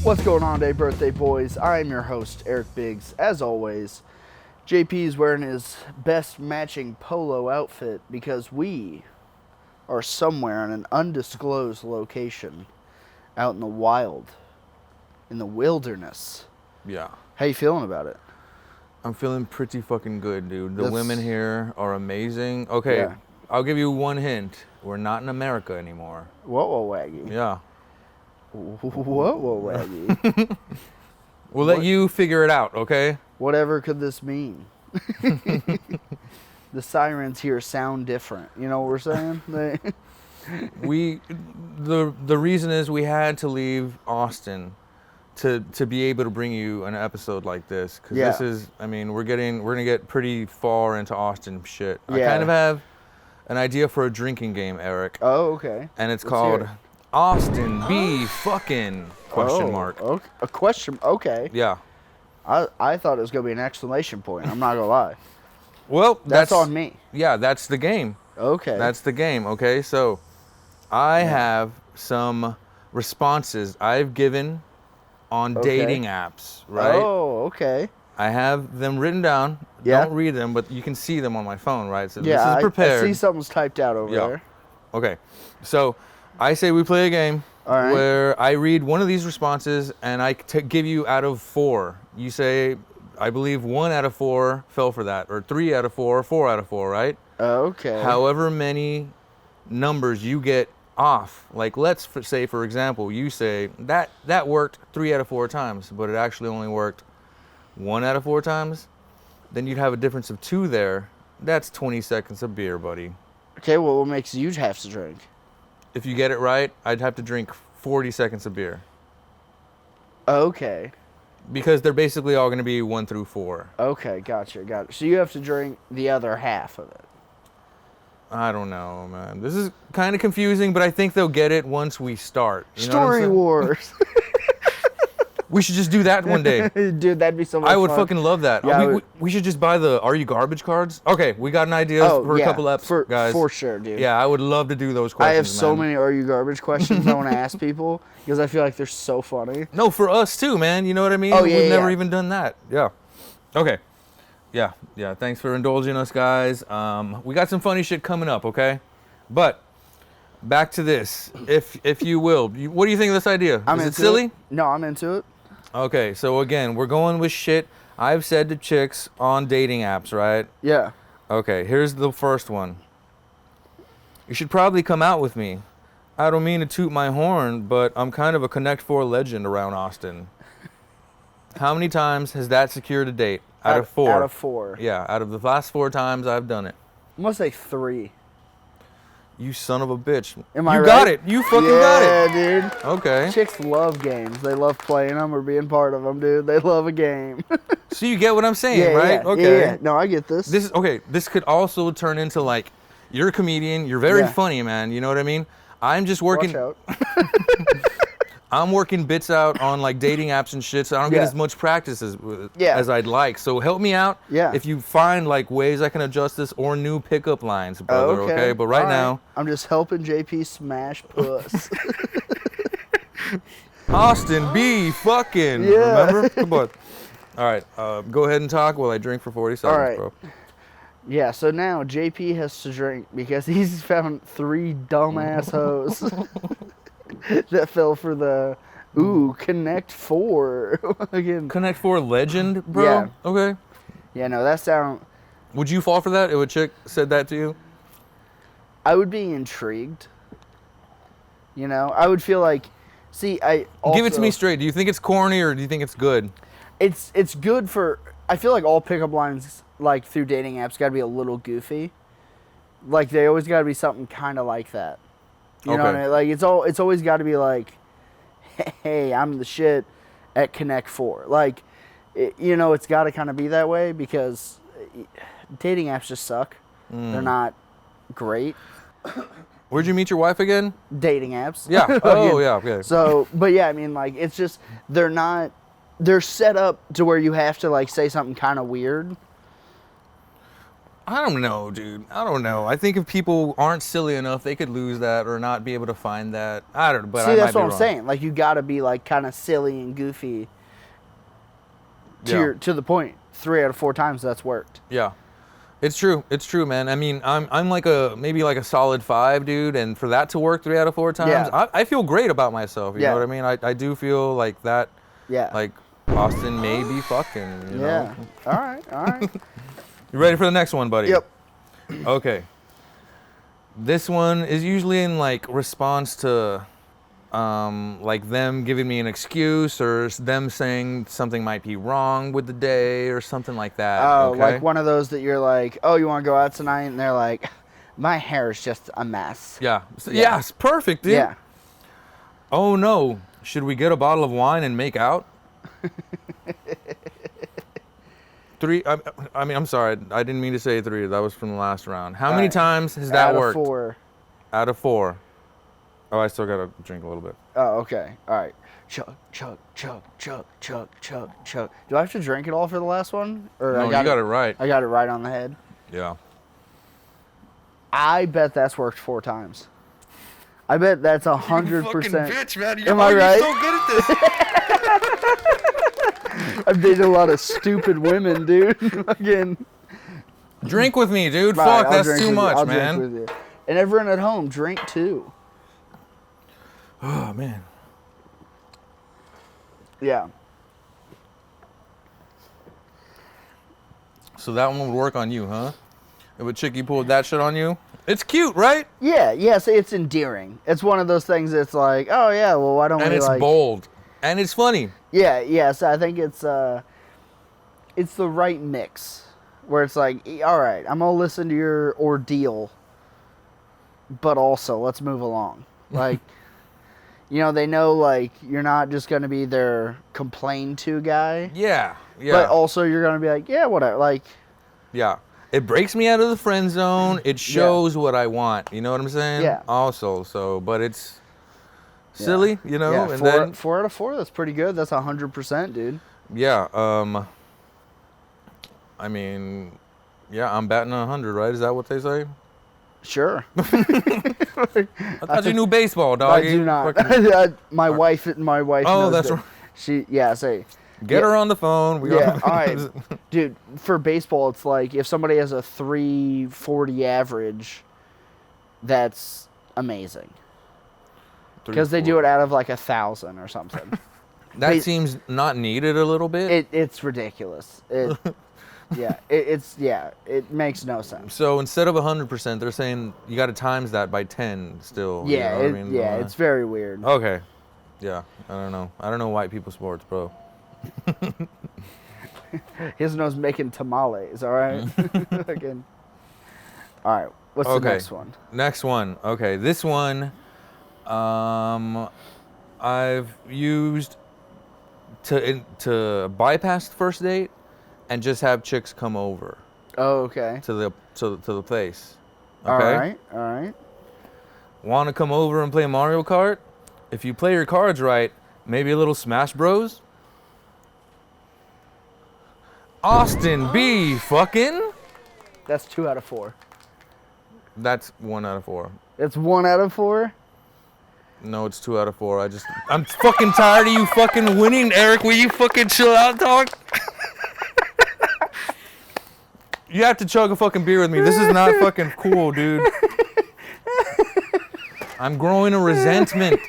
What's going on today, birthday boys? I am your host, Eric Biggs. As always, JP is wearing his best matching polo outfit because we are somewhere in an undisclosed location out in the wild, in the wilderness. Yeah. How you feeling about it? I'm feeling pretty fucking good, dude. The women here are amazing. Okay, Yeah. I'll give you one hint. We're not in America anymore. Whoa, waggy. Yeah. Whoa, waggy. We'll let you figure it out, okay? Whatever could this mean? The sirens here sound different. You know what we're saying? The reason is we had to leave Austin to be able to bring you an episode like this, because this is, I mean, we're gonna get pretty far into Austin shit. I kind of have an idea for a drinking game, Eric. Oh, okay. And it's called Austin B fucking question mark. Okay. A question. Okay. Yeah. I thought it was gonna be an exclamation point. I'm not gonna lie. Well, that's on me. Yeah, that's the game. Okay. That's the game. Okay, so I have some responses I've given on dating apps, right? Oh, okay. I have them written down. Yeah. Don't read them, but you can see them on my phone, right? So Yeah, this is prepared. I see something's typed out over there. Okay, so I say we play a game where I read one of these responses and I give you out of 4. You say, I believe 1 out of 4 fell for that, or 3 out of 4, or 4 out of 4, right? Okay. However many numbers you get off, like let's say, for example, you say that worked 3 out of 4 times, but it actually only worked 1 out of 4 times, then you'd have a difference of 2 there. That's 20 seconds of beer, buddy. Okay, well, what makes you have to drink? If you get it right, I'd have to drink 40 seconds of beer. Okay. Because they're basically all going to be 1 through 4. Okay, gotcha. So you have to drink the other half of it. I don't know, man. This is kind of confusing, but I think they'll get it once we start. You know Story Wars. We should just do that one day. Dude, that'd be so much fun. I would fucking love that. Yeah, we should just buy the Are You Garbage cards? Okay, we got an idea for a couple eps, guys. For sure, dude. Yeah, I would love to do those questions, I have so many Are You Garbage questions I want to ask people because I feel like they're so funny. No, for us too, man. You know what I mean? Oh, yeah, We've never even done that. Yeah. Okay. Yeah. Thanks for indulging us, guys. We got some funny shit coming up, okay? But back to this, if you will. What do you think of this idea? Is it silly? No, I'm into it. Okay, so again, we're going with shit I've said to chicks on dating apps, right? Yeah. Okay, here's the first one. You should probably come out with me. I don't mean to toot my horn, but I'm kind of a Connect 4 legend around Austin. How many times has that secured a date? Out of 4. Out of 4. Yeah, out of the last 4 times I've done it. I'm going to say 3. You son of a bitch. Am I right? You got it. You fucking got it. Yeah, dude. Okay. Chicks love games. They love playing them or being part of them, dude. They love a game. So you get what I'm saying, right? Yeah, okay. Yeah. No, I get this. This could also turn into like, you're a comedian. You're very funny, man. You know what I mean? I'm just working. Watch out. I'm working bits out on like dating apps and shit, so I don't get as much practice as I'd like. So help me out. Yeah. If you find like ways I can adjust this or new pickup lines, brother. Okay. But right now, I'm just helping JP smash puss. Austin B. fucking. Yeah. Remember? Come on. All right. Go ahead and talk while I drink for 40 seconds, bro. Yeah. So now JP has to drink because he's found 3 dumbass hoes. That fell for the Connect 4 again. Connect 4 legend, bro. Yeah. Okay. Yeah, no, that sound. Would you fall for that if a chick said that to you? I would be intrigued. You know, I would feel like. See, I also, give it to me straight. Do you think it's corny or do you think it's good? It's good for. I feel like all pickup lines, like through dating apps, got to be a little goofy. Like they always got to be something kind of like that. You know what I mean? Like it's always got to be like, hey, I'm the shit at Connect 4. Like, it's got to kind of be that way because dating apps just suck. They're not great. Where'd you meet your wife again? Dating apps. Yeah. Oh, yeah. Okay. So, but yeah, I mean, like, it's just they're set up to where you have to like say something kind of weird. I don't know, dude. I don't know. I think if people aren't silly enough, they could lose that or not be able to find that. I don't know, but See, I that's might what be I'm wrong. saying. Like, you got to be like kind of silly and goofy to the point. 3 out of 4 times that's worked. Yeah. It's true. It's true, man. I mean, I'm like maybe like a solid 5, dude, and for that to work 3 out of 4 times, Yeah. I feel great about myself. You Yeah. know what I mean? I do feel like that. Yeah. Like Austin may be fucking. You Yeah. know? All right. All right. You ready for the next one, buddy? Yep. Okay. This one is usually in like response to like them giving me an excuse or them saying something might be wrong with the day or something like that. Oh, okay? like one of those that you're like, oh, you want to go out tonight? And they're like, my hair is just a mess. Yeah. Yeah, it's perfect, dude. Yeah. Oh no, should we get a bottle of wine and make out? 3, I mean, I'm sorry, I didn't mean to say 3. That was from the last round. How many times has that worked? Out of 4. Out of 4. Oh, I still gotta drink a little bit. Oh, okay. All right. Chug, chug, chug, chug, chug, chug, chug. Do I have to drink it all for the last one? Or No, I you got it right. I got it right on the head. Yeah. I bet that's worked 4 times. I bet that's 100%. Bitch, man. Am I right? You're so good at this. I've dated a lot of stupid women, dude. Fucking. Drink with me, dude. Right, Fuck, I'll that's drink too with you. much, I'll man. Drink with you. And everyone at home, drink too. Oh, man. Yeah. So that one would work on you, huh? If a Chicky pulled that shit on you? It's cute, right? Yeah, yes, it's endearing. It's one of those things that's like, oh yeah, well why don't And we it's like bold. And it's funny. Yeah, yes, I think it's the right mix where it's like, all right, I'm going to listen to your ordeal, but also let's move along. Like you know, they know like you're not just going to be their complain to guy. Yeah. Yeah. But also you're going to be like, yeah, whatever, like yeah. It breaks me out of the friend zone. It shows what I want. You know what I'm saying? Yeah. Also, so, but it's silly, you know? Yeah, and 4, then, 4 out of 4, that's pretty good. That's 100%, dude. yeah, I mean, yeah, I'm batting 100, right? Is that what they say? Sure. I thought you knew baseball, dog. I do not. my wife Oh, knows that's that. right. She, yeah, say. Get her on the phone. We Yeah, got all right. Dude, for baseball, it's like if somebody has a 340 average, that's amazing. Because they do it out of like 1,000 or something. That seems not needed a little bit. It's ridiculous. It makes no sense. So instead of 100%, they're saying you got to times that by 10 still. Yeah, you know what I mean? it's very weird. Okay. Yeah, I don't know. I don't know white people sports, bro. His nose making tamales, all right? Again. All right, what's the next one? Next one. Okay, this one I've used to bypass the first date and just have chicks come over Oh, okay. to the place. Okay? All right, all right. Want to come over and play Mario Kart? If you play your cards right, maybe a little Smash Bros. Austin B. fucking. That's 2 out of 4. That's 1 out of 4. It's 1 out of 4? No, it's 2 out of 4. I'm fucking tired of you fucking winning, Eric. Will you fucking chill out, dog? You have to chug a fucking beer with me. This is not fucking cool, dude. I'm growing a resentment.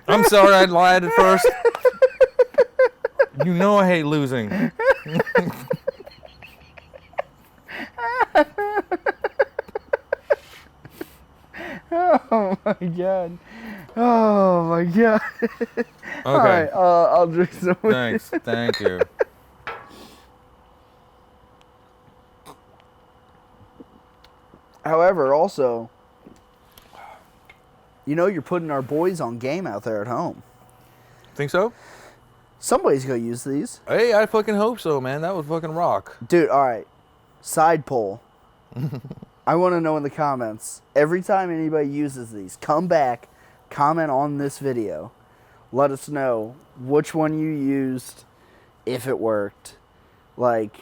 I'm sorry I lied at first. You know I hate losing. Oh my god. Oh my god. Okay. All right, I'll drink some. Thanks. Thank you. However, also, you know you're putting our boys on game out there at home. Think so? Somebody's gonna use these. Hey, I fucking hope so, man. That would fucking rock. Dude, all right. Side poll. I want to know in the comments, every time anybody uses these, come back, comment on this video. Let us know which one you used if it worked. Like,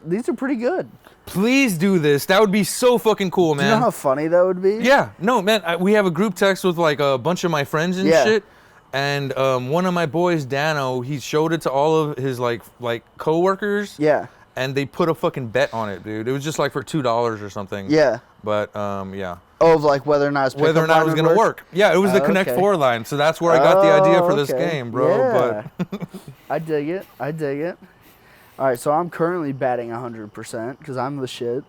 these are pretty good. Please do this. That would be so fucking cool, man. Do you know how funny that would be? Yeah. No, man. We have a group text with like a bunch of my friends and shit. And one of my boys, Dano, he showed it to all of his like coworkers. Yeah. And they put a fucking bet on it, dude. It was just like for $2 or something. Yeah. But yeah. Oh, of like whether or not it was gonna work. Yeah, it was the Connect 4 line, so that's where I got the idea for this game, bro. Yeah. But I dig it. All right, so I'm currently batting 100% because I'm the shit.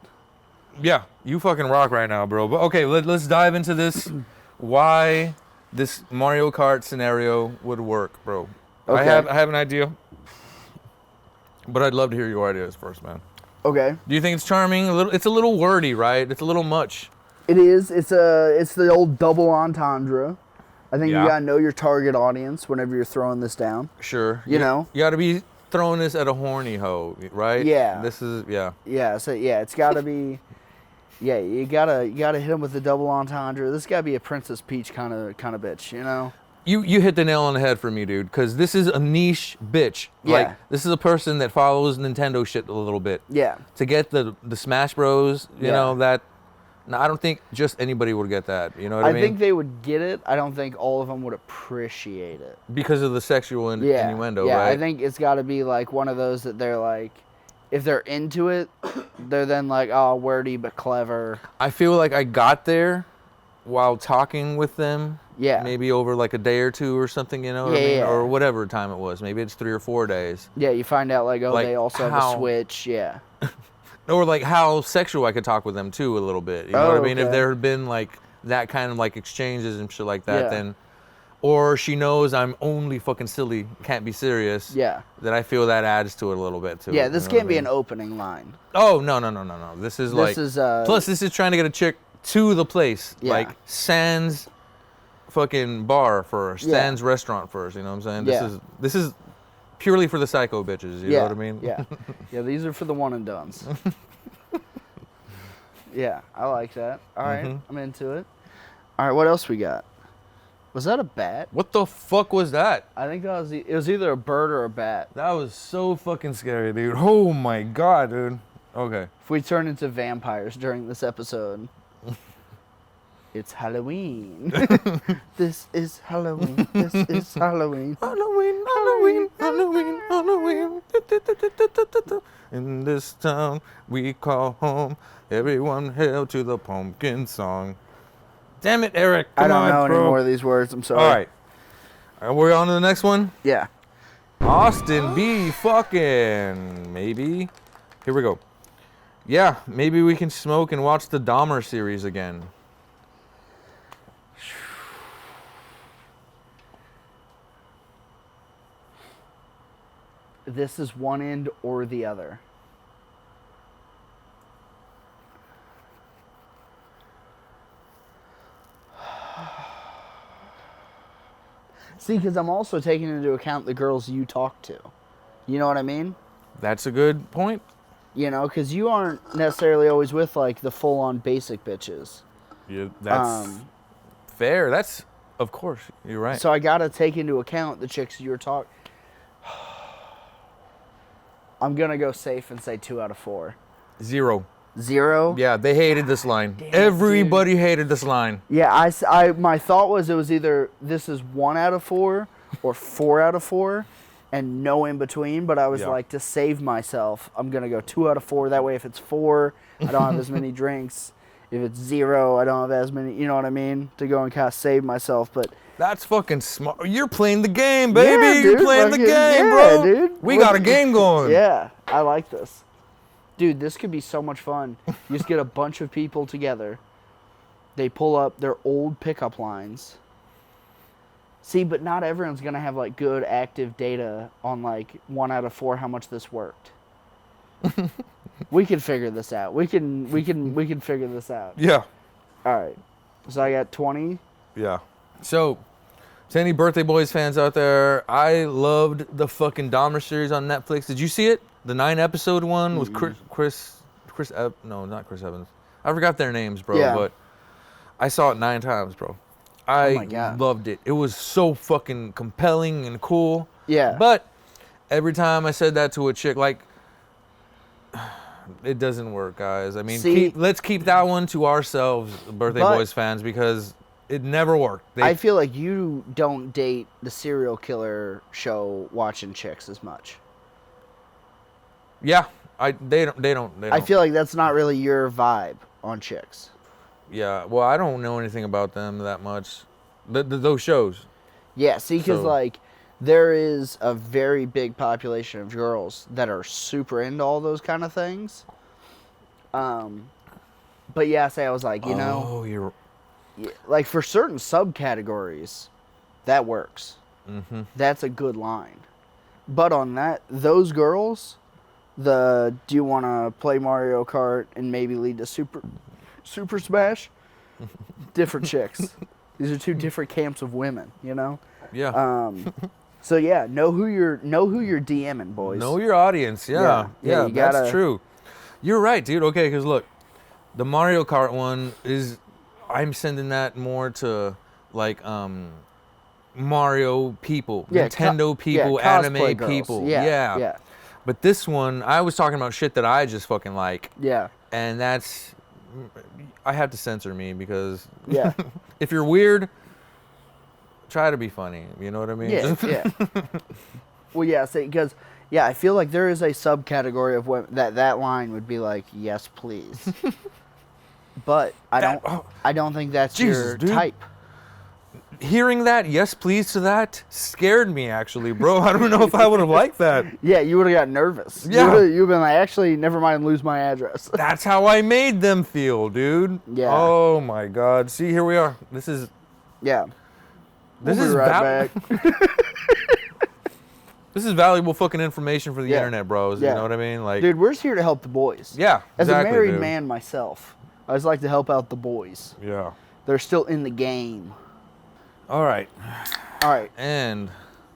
yeah, you fucking rock right now, bro. But okay, let's dive into this. Why this Mario Kart scenario would work, bro? Okay. I have an idea, but I'd love to hear your ideas first, man. Okay. Do you think it's charming? It's a little wordy, right? It's a little much. It is. It's the old double entendre. I think you gotta know your target audience whenever you're throwing this down. Sure. You know. You gotta be throwing this at a horny hoe, right? Yeah. This is Yeah. So yeah, it's gotta be. Yeah, you gotta hit him with the double entendre. This gotta be a Princess Peach kind of bitch, you know. You hit the nail on the head for me, dude, because this is a niche bitch. Yeah. Like, this is a person that follows Nintendo shit a little bit. Yeah. To get the Smash Bros, you know, that... No, I don't think just anybody would get that, you know what I mean? I think they would get it. I don't think all of them would appreciate it. Because of the sexual innuendo, yeah, right? I think it's got to be, like, one of those that they're, like... If they're into it, they're then like, oh, wordy but clever. I feel like I got there while talking with them. Yeah. Maybe over like a day or two or something, you know what I mean? Or whatever time it was. Maybe it's 3 or 4 days. Yeah, you find out like, oh, like they also have a Switch. Yeah. Or like how sexual I could talk with them too a little bit. You know what I mean? If there had been like that kind of like exchanges and shit like that, then... Or she knows I'm only fucking silly, can't be serious. Yeah. Then I feel that adds to it a little bit too. Yeah, this can't be an opening line. Oh, no. This is like... Plus, this is trying to get a chick to the place. Yeah. Like, sans fucking bar first. Sans restaurant first, you know what I'm saying? This is purely for the psycho bitches, you know what I mean? Yeah. Yeah, these are for the one and dones. Yeah, I like that. All right, I'm into it. All right, what else we got? Was that a bat? What the fuck was that? I think that was it was either a bird or a bat. That was so fucking scary, dude. Oh my god, dude. Okay. If we turn into vampires during this episode, it's Halloween. This is Halloween. This is Halloween. Halloween, Halloween, Halloween, Halloween. In this town we call home. Everyone hail to the pumpkin song. Damn it, Eric. I don't know any more of these words. I'm sorry. All right. We're on to the next one? Yeah. Austin B. fucking. Maybe. Here we go. Yeah, maybe we can smoke and watch the Dahmer series again. This is one end or the other. See, because I'm also taking into account the girls you talk to. You know what I mean? That's a good point. You know, because you aren't necessarily always with, like, the full-on basic bitches. Yeah, that's fair. That's, of course, you're right. So I got to take into account the chicks you're talking... I'm going to go safe and say 2 out of 4. 0. 0? Yeah, they hated this line. Everybody hated this line. Yeah, my thought was it was either this is 1 out of 4 or 4 out of 4 and no in between, but I was like, to save myself, I'm going to go 2 out of 4. That way if it's 4, I don't have as many drinks. If it's 0, I don't have as many, you know what I mean? To go and kind of save myself, but... That's fucking smart. You're playing the game, baby. Yeah, dude, You're playing the game, bro. Dude. We got a game going. Yeah, I like this. Dude, this could be so much fun. You just get a bunch of people together. They pull up their old pickup lines. See, but not everyone's going to have, like, good active data on, like, 1 out of 4 how much this worked. We can figure this out. We can figure this out. Yeah. All right. So I got 20. Yeah. So, to any Birthday Boys fans out there, I loved the fucking Dahmer series on Netflix. Did you see it? The 9-episode one with no, not Chris Evans. I forgot their names, bro. Yeah. But I saw it 9 times, bro. I loved it. It was so fucking compelling and cool. Yeah. But every time I said that to a chick, like, it doesn't work, guys. I mean, let's keep that one to ourselves, Birthday Boys fans, because it never worked. I feel like you don't date the serial killer show watching chicks as much. Yeah, they don't. I feel like that's not really your vibe on chicks. Yeah, well, I don't know anything about them that much. Those shows. Yeah, see, because like there is a very big population of girls that are super into all those kind of things. But yeah, I was like, like for certain subcategories, that works. Mm-hmm. That's a good line. But on those girls, do you want to play Mario Kart and maybe lead to Super Smash? Different chicks. These are two different camps of women, you know? Yeah. So yeah, know who you're DMing, boys. Know your audience. Yeah, that's true. You're right, dude. Okay, because look, the Mario Kart one I'm sending that more to like Mario people, Nintendo people, anime girls. people. Yeah. But this one, I was talking about shit that I just fucking like. Yeah. And I have to censor me because yeah. If you're weird, try to be funny. You know what I mean? Yeah. Well, yeah, because I feel like there is a subcategory of women that line would be like, yes, please. But I don't think that's your type. Hearing that, yes, please to that, scared me, actually, bro. I don't know if I would have liked that. Yeah, you would have got nervous. Yeah. You've been like, actually, never mind, lose my address. That's how I made them feel, dude. Yeah. Oh, my God. See, here we are. This is... Yeah. This is right back. This is valuable fucking information for the internet, bros. You know what I mean? Like, dude, we're just here to help the boys. Yeah, As a married man myself, I just like to help out the boys. Yeah. They're still in the game. All right. And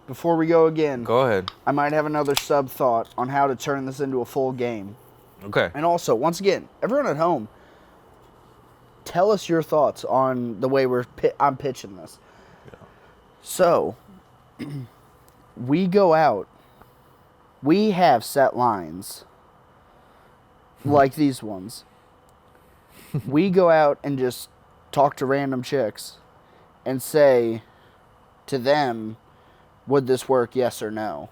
before we go again, go ahead. I might have another sub thought on how to turn this into a full game. Okay. And also, once again, everyone at home, tell us your thoughts on the way I'm pitching this. Yeah. So, we go out. We have set lines like these ones. We go out and just talk to random chicks and say to them, would this work, yes or no?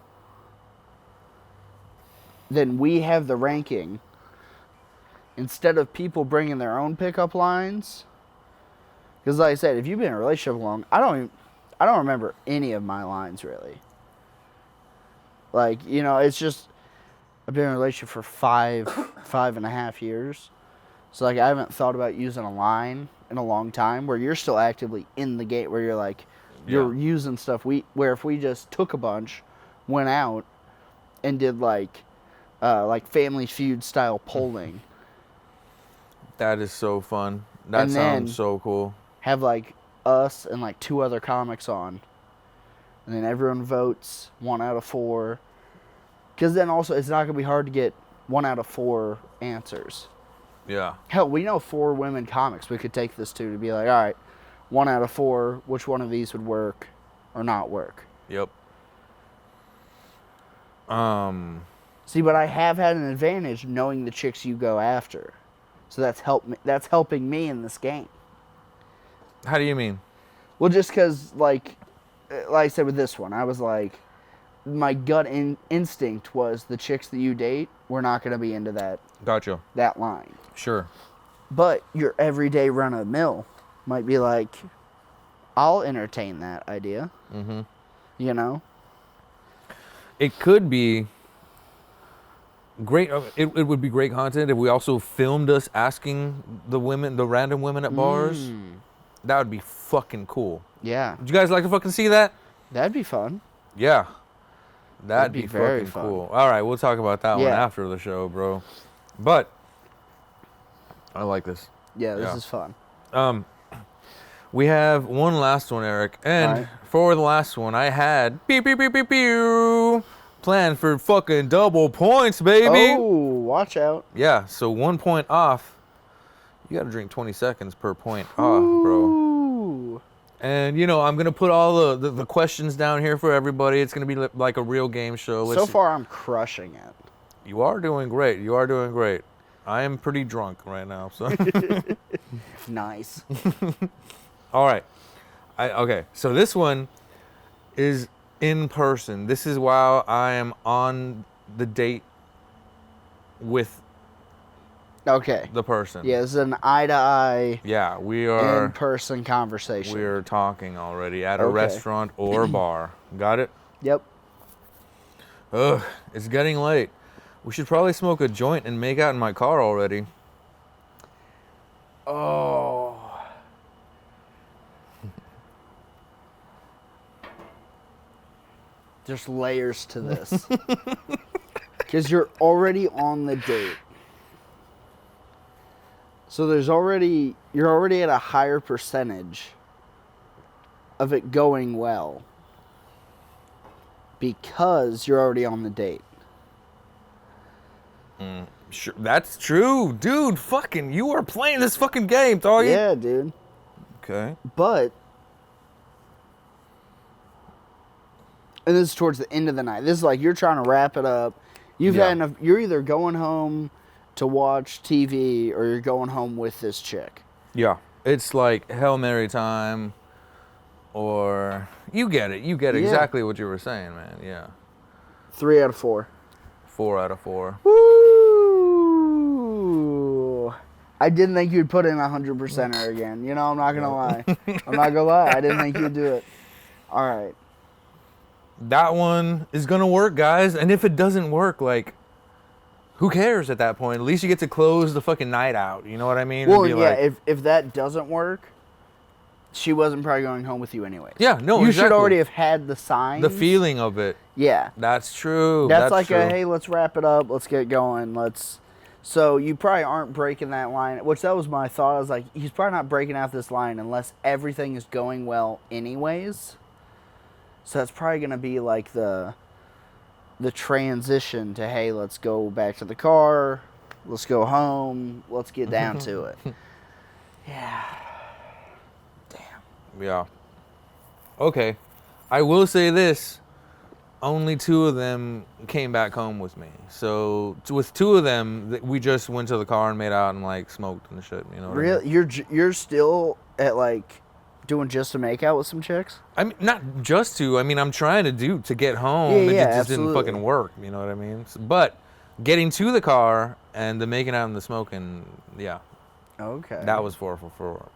Then we have the ranking. Instead of people bringing their own pickup lines. Because like I said, if you've been in a relationship long, I don't remember any of my lines really. Like, it's just, I've been in a relationship for 5.5 years. So like I haven't thought about using a line in a long time where you're still actively in the game, where you're like, you're using stuff. Where if we just took a bunch, went out, and did like Family Feud style polling. That is so fun. That sounds so cool. Have like us and like 2 other comics on. And then everyone votes 1 out of 4. Because then also it's not going to be hard to get 1 out of 4 answers. Yeah. Hell, we know 4 women comics we could take this to be like, all right, 1 out of 4, which one of these would work or not work? Yep. See, but I have had an advantage knowing the chicks you go after. So that's helping me in this game. How do you mean? Well, just because, like I said with this one, I was like, my gut instinct was the chicks that you date, we're not going to be into that. Gotcha. That line. Sure. But your everyday run-of-the-mill might be like, I'll entertain that idea. Mm-hmm. You know? It could be great. It would be great content if we also filmed us asking the random women at bars. That would be fucking cool. Yeah. Would you guys like to fucking see that? That'd be fun. Yeah. That'd be very fucking fun. cool. All right, we'll talk about that one after the show, bro. But I like this. Yeah, this is fun. We have one last one, Eric. And for the last one, I had planned for fucking double points, baby. Oh, watch out. Yeah, so 1 point off. You got to drink 20 seconds per point off, bro. And, you know, I'm going to put all the questions down here for everybody. It's going to be like a real game show. So far, I'm crushing it. You are doing great. You are doing great. I am pretty drunk right now. So Nice. All right. Okay, so this one is in person. This is while I am on the date with Okay. the person. Yeah, it's an eye-to-eye, Yeah, we are in-person conversation. we're talking already at a Okay. restaurant or bar. Got it? Yep. Ugh, it's getting late. We should probably smoke a joint and make out in my car already. Oh. There's layers to this. Because you're already on the date. So you're already at a higher percentage of it going well. Because you're already on the date. Sure, that's true, dude. Fucking, you are playing this fucking game, doggy. Yeah, dude. Okay. But, and this is towards the end of the night. This is like you're trying to wrap it up. You've had enough. You're either going home to watch TV or you're going home with this chick. Yeah, it's like Hail Mary time, or you get it. You get exactly what you were saying, man. Yeah. 3 out of 4. 4 out of 4. Woo! I didn't think you'd put in 100%er again. You know, I'm not gonna lie. I'm not gonna lie. I didn't think you'd do it. All right. That one is gonna work, guys. And if it doesn't work, like, who cares at that point? At least you get to close the fucking night out. You know what I mean? Well, yeah. If that doesn't work, she wasn't probably going home with you anyways. Yeah, no, you exactly. should already have had the signs. The feeling of it. Yeah. That's true. That's like true. hey, let's wrap it up. Let's get going. So you probably aren't breaking that line, which that was my thought. I was like, he's probably not breaking out this line unless everything is going well anyways. So that's probably going to be like the transition to, hey, let's go back to the car. Let's go home. Let's get down to it. Yeah. Damn. Yeah. Okay. I will say this. Only 2 of them came back home with me. So with 2 of them, we just went to the car and made out and like smoked and shit. You know. What Really? I mean? You're still at like doing just to make out with some chicks? I mean, not just to. I mean, I'm trying to get home. Yeah, it just absolutely. didn't fucking work. You know what I mean? But getting to the car and the making out and the smoking, yeah. Okay. That was 4 for 4.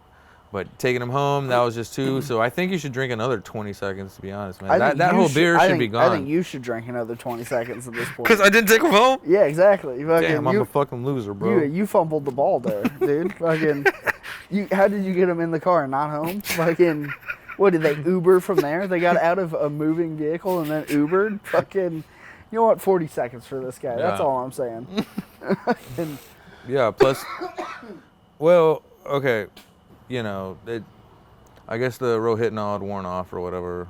But taking them home, that was just 2. So I think you should drink another 20 seconds, to be honest, man. That whole beer should be gone. I think you should drink another 20 seconds at this point. Because I didn't take them home? Yeah, exactly. Damn, I'm a fucking loser, bro. You fumbled the ball there, dude. Fucking. How did you get them in the car and not home? Fucking. What, did they Uber from there? They got out of a moving vehicle and then Ubered? Fucking. You know what? 40 seconds for this guy. That's all I'm saying. Yeah, plus. Well, okay. You know, I guess the Rohypnol had worn off or whatever.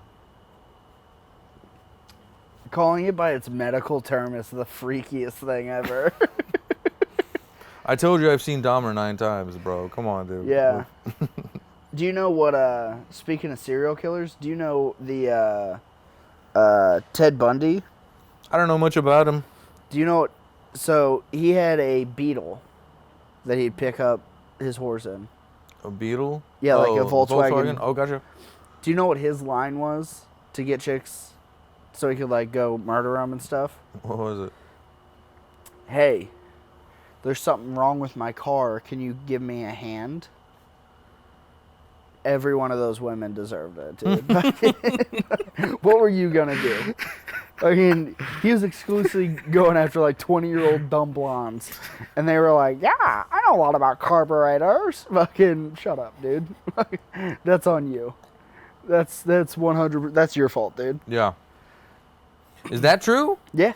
Calling it by its medical term is the freakiest thing ever. I told you I've seen Dahmer 9 times, bro. Come on, dude. Yeah. Do you know what, speaking of serial killers, do you know the, Ted Bundy? I don't know much about him. Do you know what, so he had a Beetle that he'd pick up his horse in. A Beetle? Yeah, like a Volkswagen. Oh, gotcha. Do you know what his line was to get chicks so he could, like, go murder them and stuff? What was it? Hey, there's something wrong with my car. Can you give me a hand? Every one of those women deserved it, dude. What were you going to do? I mean, he was exclusively going after, like, 20-year-old dumb blondes. And they were like, yeah, I know a lot about carburetors. Fucking shut up, dude. That's on you. That's 100%. That's your fault, dude. Yeah. Is that true? Yeah.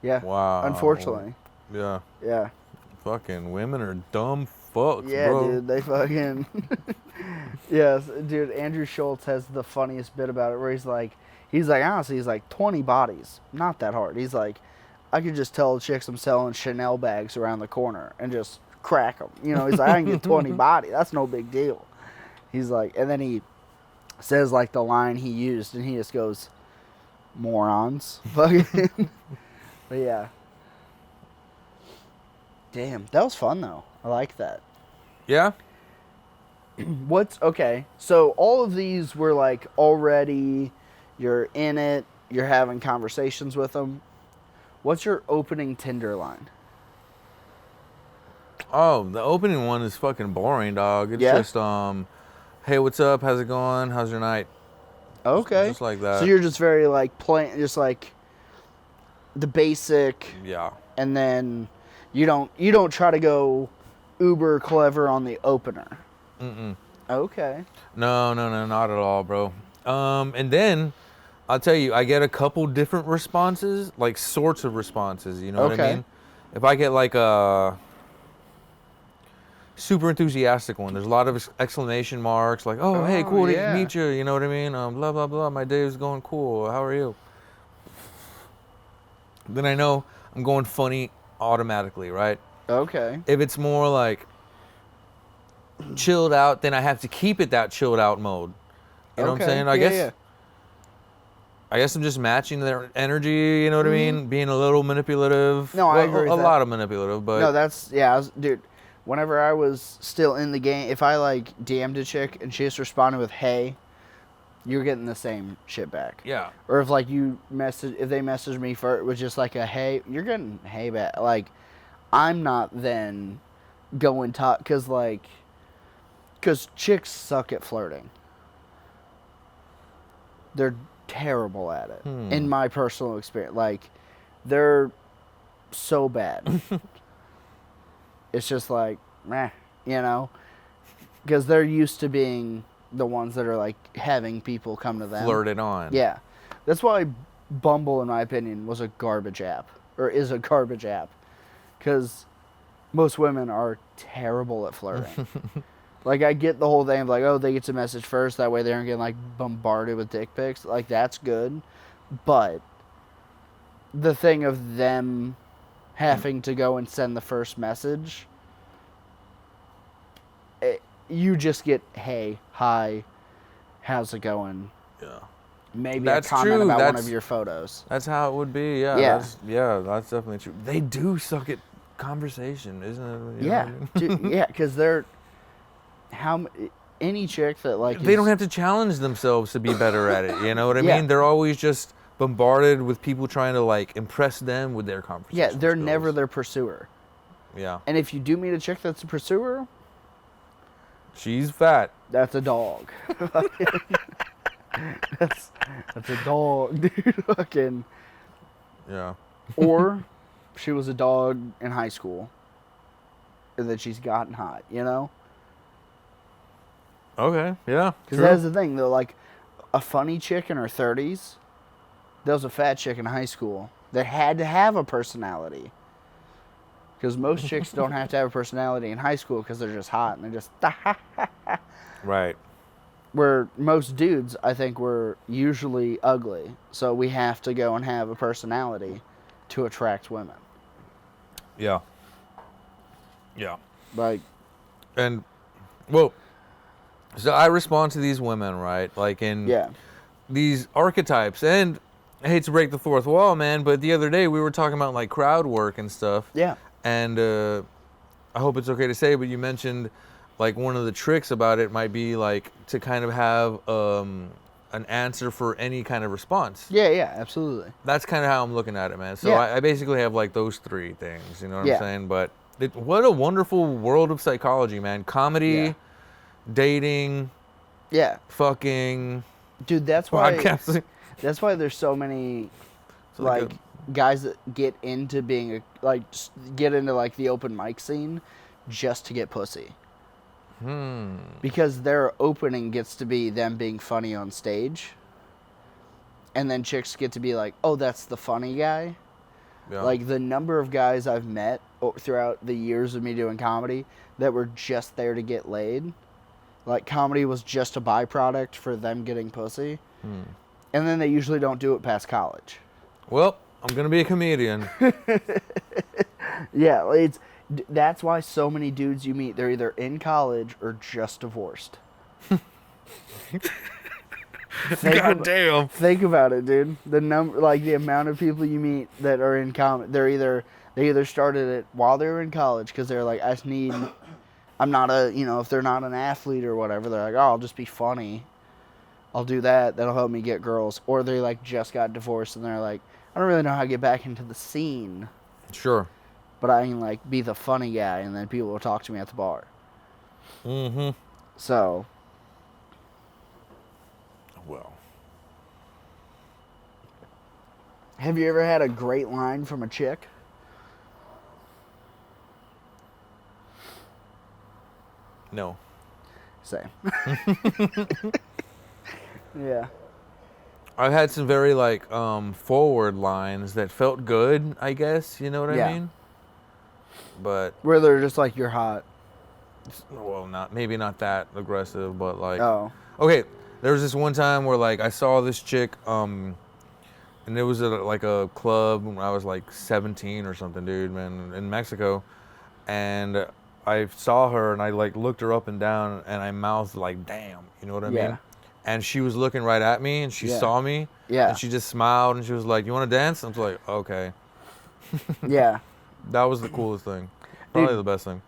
Yeah. Wow. Unfortunately. Yeah. Yeah. Fucking women are dumb fucks, Yeah, bro. dude. They fucking... Yes, dude. Andrew Schultz has the funniest bit about it where he's like, honestly, he's like, 20 bodies. Not that hard. He's like, I could just tell the chicks I'm selling Chanel bags around the corner and just crack them. You know, he's like, I can get 20 bodies. That's no big deal. He's like, and then he says like the line he used, and he just goes, "Morons." Fucking. But yeah. Damn, that was fun though. I like that. Yeah. Okay? So all of these were like already, you're in it, you're having conversations with them. What's your opening Tinder line? Oh, the opening one is fucking boring, dog. It's Yeah? just hey, what's up? How's it going? How's your night? Okay. Just like that. So you're just very like plain, just like the basic, Yeah. and then you don't try to go uber clever on the opener. Mm-mm. Okay. No, not at all, bro. And then I'll tell you, I get a couple different responses, like sorts of responses. You know what I Okay. mean? If I get like a super enthusiastic one, there's a lot of exclamation marks, like, "Oh, hey, cool to meet you." You know what I mean? Blah blah blah. My day is going cool. How are you? Then I know I'm going funny automatically, right? Okay. If it's more like chilled out, then I have to keep it that chilled out mode. You know what I'm saying? I guess I'm just matching their energy, you know what I mean? Being a little manipulative. No, I agree with a that. lot of manipulative, but No, that's dude. Whenever I was still in the game, if I like DM'd a chick and she just responded with "Hey," you're getting the same shit back. yeah. Or if like if they message me for it was just like a "Hey," you're getting "Hey" back. Like, I'm not then going talk because chicks suck at flirting. They're terrible at it. In my personal experience, like, they're so bad. It's just like, meh, you know? Because they're used to being the ones that are, like, having people come to them. Flirted on. Yeah. That's why Bumble, in my opinion, was a garbage app. Or is a garbage app. Because most women are terrible at flirting. Like, I get the whole thing of, like, oh, they get to message first. That way they aren't getting, like, bombarded with dick pics. Like, that's good. But the thing of them having to go and send the first message, you just get, "Hey, hi, how's it going?" Yeah. Maybe That's a comment true. about one That's- of your photos. That's how it would be, yeah. Yeah. That's definitely true. They do suck at conversation, isn't it? You know Yeah. what I mean? Dude, yeah, because they're... Any chick that, like... They don't have to challenge themselves to be better at it, you know what I Yeah. mean? They're always just bombarded with people trying to, like, impress them with their conversation Yeah, they're skills. never their pursuer. Yeah. And if you do meet a chick that's a pursuer, She's fat. that's a dog. that's a dog, dude. Fucking... Yeah. Or she was a dog in high school, and then she's gotten hot, you know? Okay, yeah. Because that's the thing, though. Like, a funny chick in her 30s, there was a fat chick in high school that had to have a personality. Because most chicks don't have to have a personality in high school because they're just hot and they're just... Right. Where most dudes, I think, were usually ugly. So we have to go and have a personality to attract women. Yeah. Yeah. Like... And, well... So I respond to these women, right? Like in these archetypes. And I hate to break the fourth wall, man, but the other day we were talking about like crowd work and stuff. Yeah. And I hope it's okay to say, but you mentioned like one of the tricks about it might be like to kind of have an answer for any kind of response. Yeah, yeah, absolutely. That's kind of how I'm looking at it, man. So Yeah. I basically have like those three things, you know what Yeah. I'm saying? But what a wonderful world of psychology, man. Comedy, dating, fucking, dude, that's why podcasting. that's why there's so many It's like like guys that get into being just get into like the open mic scene just to get pussy. Because their opening gets to be them being funny on stage, and then chicks get to be like, "Oh, that's the funny guy." Yeah. Like, the number of guys I've met throughout the years of me doing comedy that were just there to get laid. Like, comedy was just a byproduct for them getting pussy. And then they usually don't do it past college. Well, I'm going to be a comedian. Yeah, that's why so many dudes you meet, they're either in college or just divorced. God damn. Think about it, dude. The amount of people you meet that are in comedy, they either started it while they were in college because they're like, I'm not if they're not an athlete or whatever, they're like, oh, I'll just be funny. I'll do that. That'll help me get girls. Or they like just got divorced and they're like, I don't really know how to get back into the scene. Sure. But I can like be the funny guy and then people will talk to me at the bar. Mm-hmm. So. Well. Have you ever had a great line from a chick? No. Same. Yeah. I've had some very forward lines that felt good, I guess, you know what I mean? But where they're just like, you're hot. Well, maybe not that aggressive, but like okay, there was this one time where like I saw this chick and it was at a club when I was like 17 or something, dude, man, in Mexico, and I saw her and I like looked her up and down and I mouthed like, damn, you know what I mean? And she was looking right at me and she saw me and she just smiled and she was like, you want to dance? I was like, okay. Yeah. That was the coolest thing. Probably the best thing.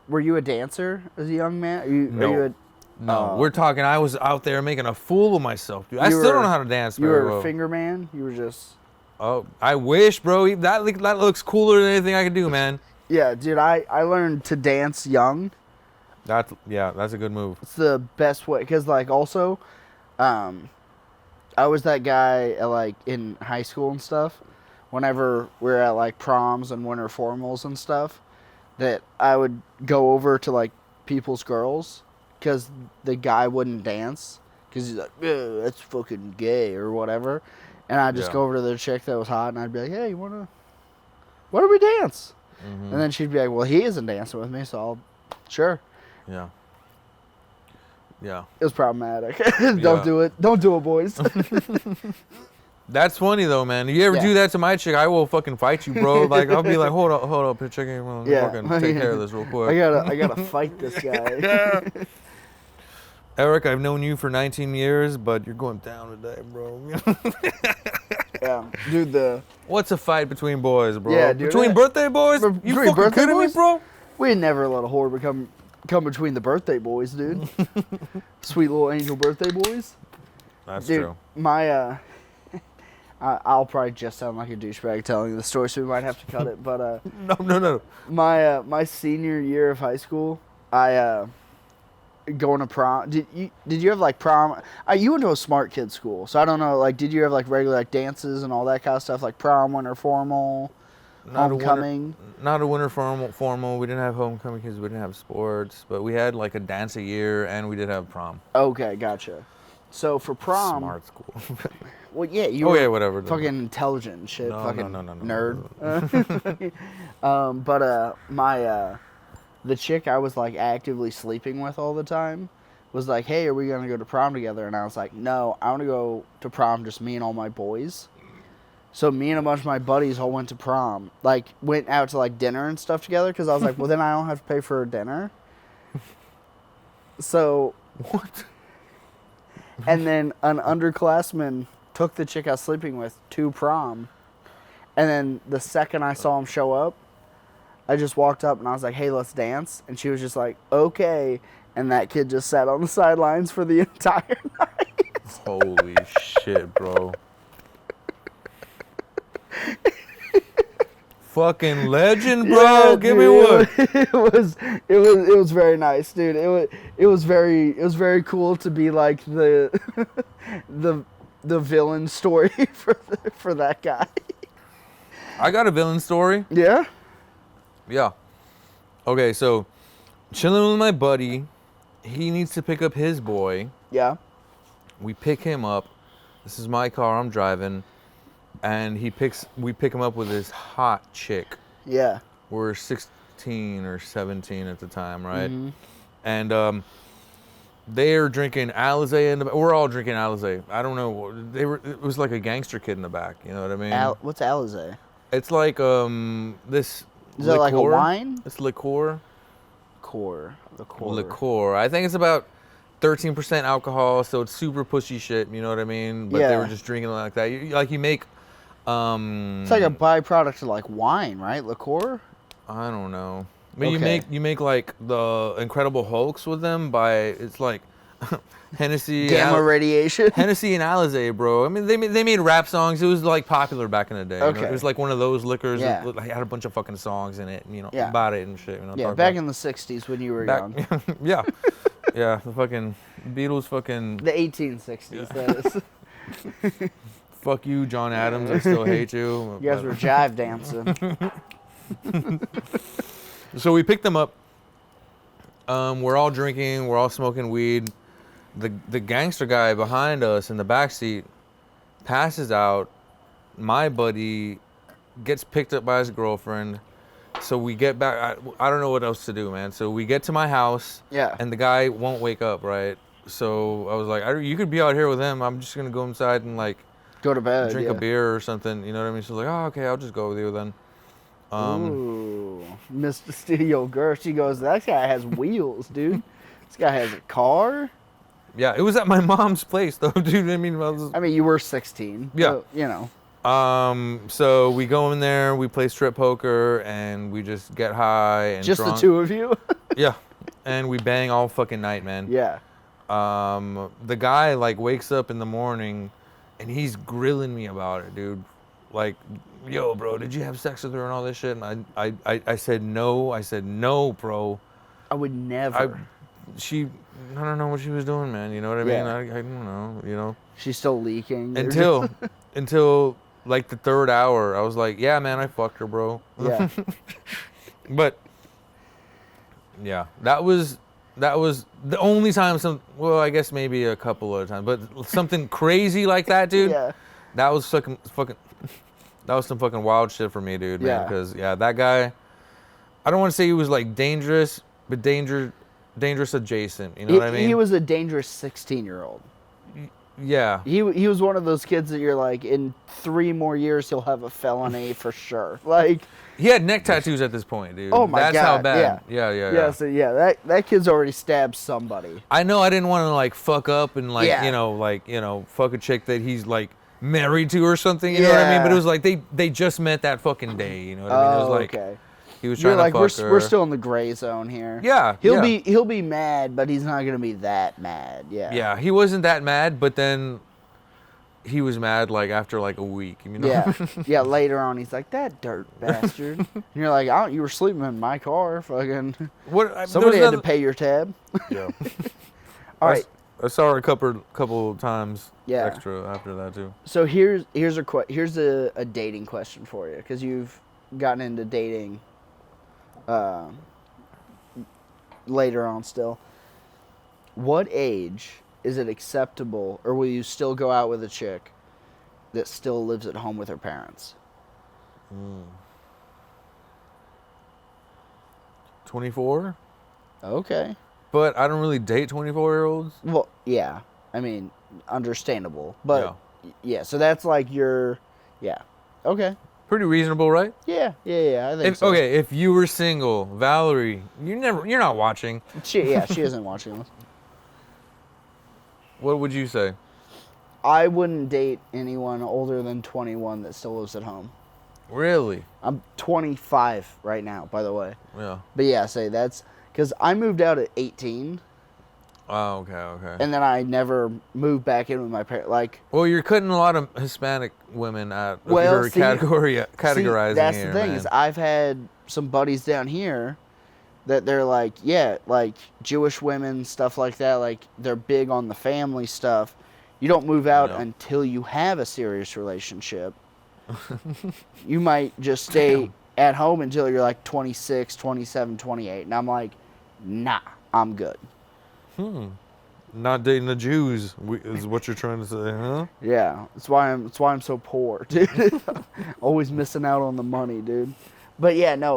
Were you a dancer as a young man? No, we're talking. I was out there making a fool of myself, dude. I still don't know how to dance. You were a finger man. You were just. Oh, I wish, bro. That looks cooler than anything I could do, man. Yeah, dude. I learned to dance young. That's a good move. It's the best way, cause like also, I was that guy at, in high school and stuff. Whenever we were at proms and winter formals and stuff, that I would go over to people's girls. Because the guy wouldn't dance. Because he's like, that's fucking gay or whatever. And I'd just go over to the chick that was hot and I'd be like, hey, why don't we dance? Mm-hmm. And then she'd be like, well, he isn't dancing with me, so sure. Yeah. Yeah. It was problematic. Don't do it. Don't do it, boys. That's funny though, man. If you ever do that to my chick, I will fucking fight you, bro. I'll be like, hold up, chick, fucking take care of this real quick. I gotta fight this guy. Eric, I've known you for 19 years, but you're going down today, bro. Yeah, dude. What's a fight between boys, bro? Yeah, dude. Between birthday boys? You fucking kidding me, bro? We never let a whore come between the birthday boys, dude. Sweet little angel birthday boys. That's true. My I'll probably just sound like a douchebag telling the story, so we might have to cut it. But no. My senior year of high school, I going to prom. Did you have prom? You went to a smart kid school, so I don't know. Did you have regular dances and all that kind of stuff, like prom, winter formal, homecoming? Not a winter formal. We didn't have homecoming because we didn't have sports, but we had a dance a year, and we did have prom. Okay, gotcha. So for prom, smart school. Well, yeah, you were whatever. Fucking intelligent and shit. No, fucking no. nerd. But the chick I was actively sleeping with all the time was like, hey, are we gonna go to prom together? And I was like, no, I want to go to prom just me and all my boys. So me and a bunch of my buddies all went to prom. Went out to dinner and stuff together because I was like, well, then I don't have to pay for dinner. So what? And then an underclassman took the chick I was sleeping with to prom. And then the second I saw him show up, I just walked up and I was like, hey, let's dance. And she was just like, okay. And that kid just sat on the sidelines for the entire night. Holy shit, bro. Fucking legend, bro. Yeah, Give dude, me one. It was very nice, dude. It was very cool to be the villain story for that guy. I got a villain story. Yeah? Yeah. Okay, so chilling with my buddy. He needs to pick up his boy. Yeah. We pick him up. This is my car. I'm driving. And we pick him up with this hot chick. Yeah. We're 16 or 17 at the time, right? Mm-hmm. And they're drinking Alizé in the back. We're all drinking Alizé. I don't know. It was like a gangster kid in the back. You know what I mean? What's Alizé? It's like this. Is that like a wine? It's liqueur. Liqueur. Liqueur. I think it's about 13% alcohol, so it's super pushy shit. You know what I mean? But they were just drinking like that. You make. It's like a byproduct of like wine, right? Liqueur. I don't know. I mean, you make like the Incredible Hulks with them it's like Hennessy, Gamma radiation. Hennessy and Alizé, bro. I mean, they made rap songs. It was like popular back in the day. Okay. It was like one of those liquors that had a bunch of fucking songs in it. And, about it and shit. Back in the '60s when you were young. Yeah, the fucking Beatles, fucking the 1860s. That is. Fuck you, John Adams. I still hate you. You guys were jive dancing. So we picked them up. We're all drinking. We're all smoking weed. The gangster guy behind us in the backseat passes out. My buddy gets picked up by his girlfriend. So we get back. I don't know what else to do, man. So we get to my house. Yeah. And the guy won't wake up, right? So I was like, you could be out here with him. I'm just going to go inside and like go to bed. Drink a beer or something. You know what I mean? She's like, oh, okay, I'll just go with you then. Ooh, Mr. Studio Girl. She goes, that guy has wheels, dude. This guy has a car. Yeah, it was at my mom's place, though, dude. I mean, you were 16. Yeah. So, So we go in there, we play strip poker, and we just get high and just drunk. The two of you? Yeah. And we bang all fucking night, man. Yeah. The guy, like, wakes up in the morning, and he's grilling me about it, dude. Like, yo, bro, did you have sex with her and all this shit? And I said no. I said, no, bro. I would never. I don't know what she was doing, man. You know what I mean? I don't know, you know. She's still leaking. Until like the third hour, I was like, yeah, man, I fucked her, bro. Yeah. But, yeah, that was the only time I guess maybe a couple of times, but something crazy like that, dude. Yeah. That was some fucking wild shit for me, dude, man. Because, that guy, I don't want to say he was, like, dangerous, but dangerous adjacent. You know what I mean? He was a dangerous 16-year-old. Yeah. He was one of those kids that you're like, in 3 more years, he'll have a felony for sure. Like, he had neck tattoos at this point, dude. Oh, my God. That's how bad. Yeah. So, that kid's already stabbed somebody. I know I didn't want to, like, fuck up and, like, fuck a chick that he's, like, married to or something, you know what I mean? But it was like they just met that fucking day, you know what I mean? It was like he was trying to fuck her. We're still in the gray zone here. Yeah. He'll be mad, but he's not gonna be that mad. Yeah. Yeah, he wasn't that mad, but then he was mad like after like a week, you know? Yeah. Yeah, later on he's like, that dirt bastard. And you're like, you were sleeping in my car, fucking somebody had to pay your tab. Yeah. All right. I saw her a couple times extra after that too. So here's a dating question for you, because you've gotten into dating later on still. What age is it acceptable, or will you still go out with a chick that still lives at home with her parents? 24. Okay. But I don't really date 24-year-olds. Well, yeah. I mean, understandable. But, so that's like okay. Pretty reasonable, right? Yeah, I think so. Okay, if you were single, Valerie, you're not watching. She isn't watching this. What would you say? I wouldn't date anyone older than 21 that still lives at home. Really? I'm 25 right now, by the way. Yeah. But say that's... Because I moved out at 18. Oh, okay. And then I never moved back in with my parents. Like, well, you're cutting a lot of Hispanic women out of your categorizing. That's here, the thing, man. is I've had some buddies down here that they're like, like Jewish women, stuff like that. Like, they're big on the family stuff. You don't move out until you have a serious relationship. You might just stay at home until you're like 26, 27, 28. And I'm like, nah, I'm good. Not dating the Jews is what you're trying to say, huh? Yeah, that's why I'm so poor, dude. Always missing out on the money, dude. But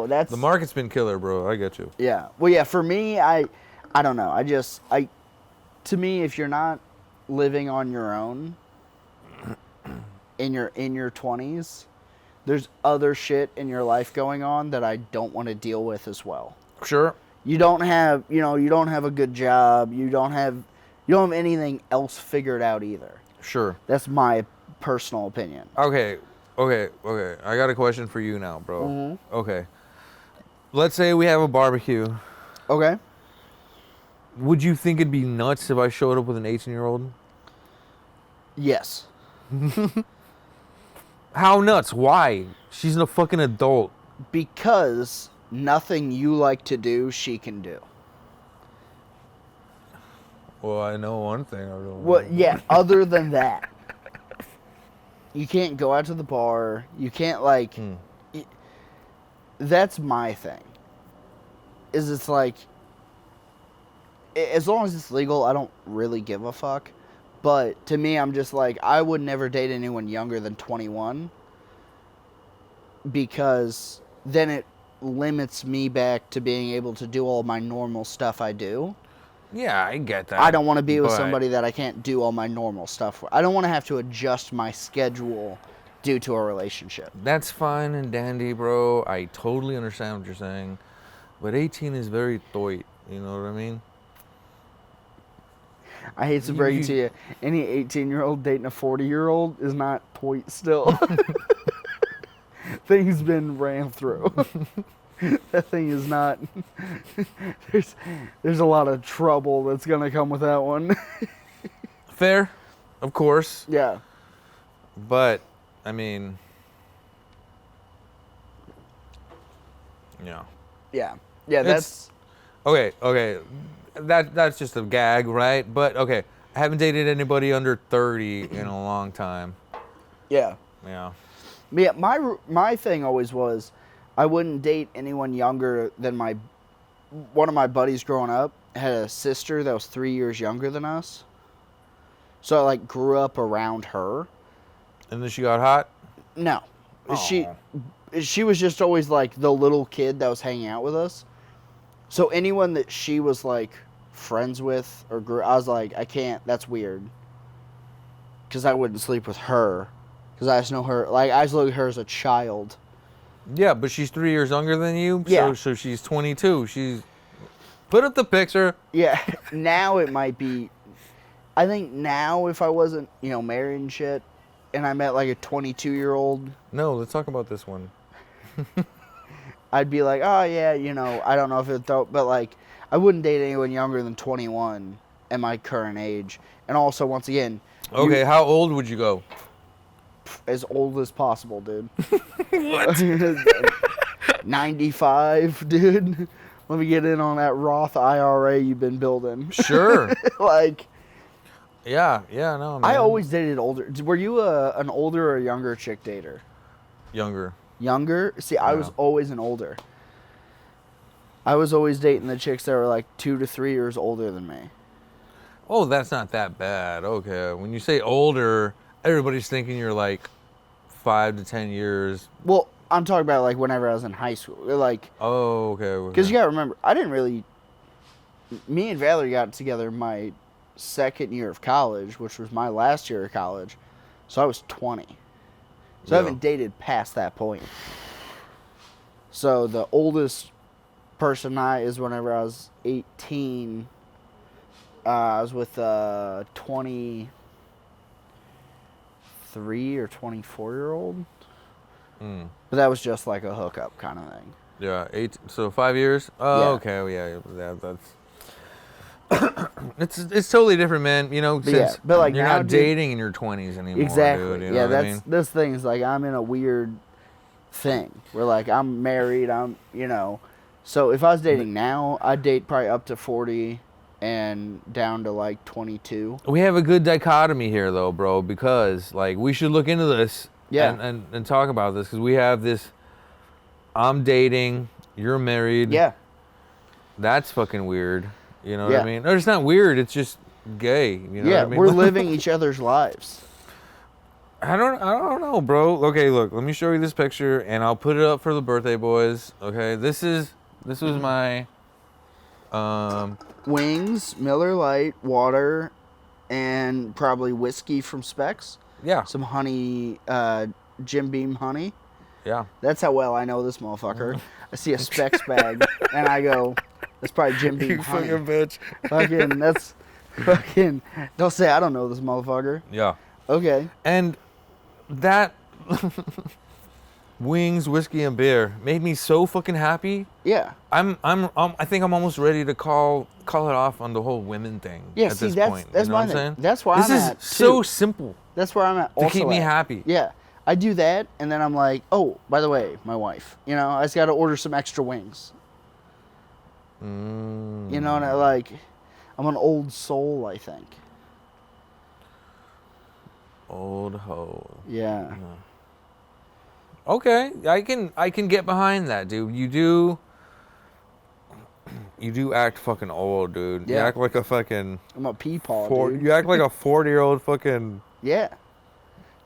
that's... The market's been killer, bro. I get you. Yeah. Well, for me, I don't know. To me, if you're not living on your own in your 20s, there's other shit in your life going on that I don't want to deal with as well. Sure. You don't have a good job. You don't have You don't have anything else figured out either. Sure. That's my personal opinion. Okay. I got a question for you now, bro. Mm-hmm. Okay. Let's say we have a barbecue. Okay. Would you think it'd be nuts if I showed up with an 18-year-old? Yes. How nuts? Why? She's a fucking adult. Because nothing you like to do, she can do. Well, I know one thing. Well, yeah, other than that. You can't go out to the bar. You can't, like... That's my thing. It's like... As long as it's legal, I don't really give a fuck. But to me, I'm just like, I would never date anyone younger than 21. Because then it limits me back to being able to do all my normal stuff I do. Yeah, I get that. I don't want to be with somebody that I can't do all my normal stuff with. I don't want to have to adjust my schedule due to a relationship. That's fine and dandy, bro. I totally understand what you're saying. But 18 is very toit. You know what I mean? I hate to break it to you. Any 18-year-old dating a 40-year-old is not toit still. Thing's been ran through. That thing is not... There's a lot of trouble that's going to come with that one. Fair, of course. Yeah. But, I mean... Yeah. Yeah. Yeah, that's... Okay. That's just a gag, right? But, okay, I haven't dated anybody under 30 in a long time. Yeah. Yeah. Yeah, my thing always was... I wouldn't date anyone younger than one of my buddies growing up had a sister that was 3 years younger than us. So I, like, grew up around her. And then she got hot? No. Aww. She was just always, like, the little kid that was hanging out with us. So anyone that she was, like, friends with or I was like, I can't, that's weird. Because I wouldn't sleep with her. Because I just know her, like, I just look at her as a child. Yeah, but she's 3 years younger than you. Yeah. So she's 22. She's... Put up the picture. Yeah. Now it might be... I think now if I wasn't, married and shit, and I met, like, a 22-year-old... No, let's talk about this one. I'd be like, oh, yeah, I don't know if it... But, like, I wouldn't date anyone younger than 21 at my current age. And also, once again... Okay, how old would you go? As old as possible, dude. What? 95, dude. Let me get in on that Roth IRA you've been building. Sure. Like... Yeah, no, man. I always dated older. Were you an older or younger chick dater? Younger. Younger? See, I was always an older. I was always dating the chicks that were like 2 to 3 years older than me. Oh, that's not that bad. Okay. When you say older, everybody's thinking you're like 5 to 10 years. Well, I'm talking about like whenever I was in high school. Like, oh, okay. Because you got to remember, I didn't really... Me and Valerie got together my second year of college, which was my last year of college. So I was 20. So I haven't dated past that point. So the oldest person is whenever I was 18. I was with a 23 or 24-year-old. But that was just like a hookup kind of thing. Yeah, 8. So 5 years. Oh, Yeah. Okay. Yeah, that's. It's totally different, man. Since but like you're now, not dating in your 20s anymore. Exactly. Dude, Yeah, what I mean? this thing is like I'm in a weird thing where like I'm married. So if I was dating now, I'd date probably up to 40 and down to like 22. We have a good dichotomy here, though, bro, because like we should look into this. Yeah. And talk about this because we have this. I'm dating. You're married. Yeah. That's fucking weird. You know what Yeah. I mean? No, it's not weird. It's just gay. You know what I mean? We're living each other's lives. I don't know, bro. Okay, look. Let me show you this picture, and I'll put it up for the birthday boys. Okay, this was my Wings, Miller Lite, water, and probably whiskey from Specs. Yeah. Some honey, Jim Beam honey. Yeah. That's how well I know this motherfucker. I see a Specs bag, and I go, that's probably Jim Beam honey. Fucking bitch. Fucking, that's Fucking, don't say I don't know this motherfucker. Yeah. Okay. And that wings, whiskey, and beer made me so fucking happy. Yeah. I think I'm almost ready to call it off on the whole women thing. Yeah, at see, this that's point. that's You know my what I'm thing. saying? That's where this I'm is at. so too. simple That's where I'm at. to Also keep me at. happy. Yeah. I do that, and then I'm like, oh, by the way, my wife. You know, I just got to order some extra wings. You know, and I'm an old soul, I think. Old hoe. Yeah. Okay, I can get behind that, dude. You do act fucking old, dude. Yeah. You act like a fucking I'm a peepaw, dude. You act like a 40-year-old fucking. Yeah.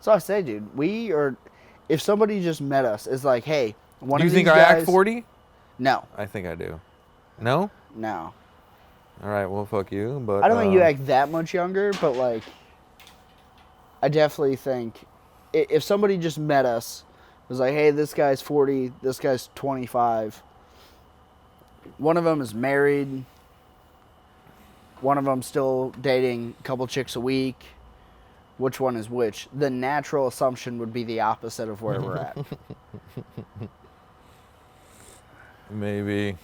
So I say, dude, if somebody just met us, it's like, hey, one Do of you these think guys. I act 40? No. I think I do. No? No. All right, well, fuck you. But I don't think you act that much younger, but like, I definitely think if somebody just met us, was like, hey, this guy's 40, this guy's 25. One of them is married. One of them still dating a couple chicks a week. Which one is which? The natural assumption would be the opposite of where we're at. Maybe.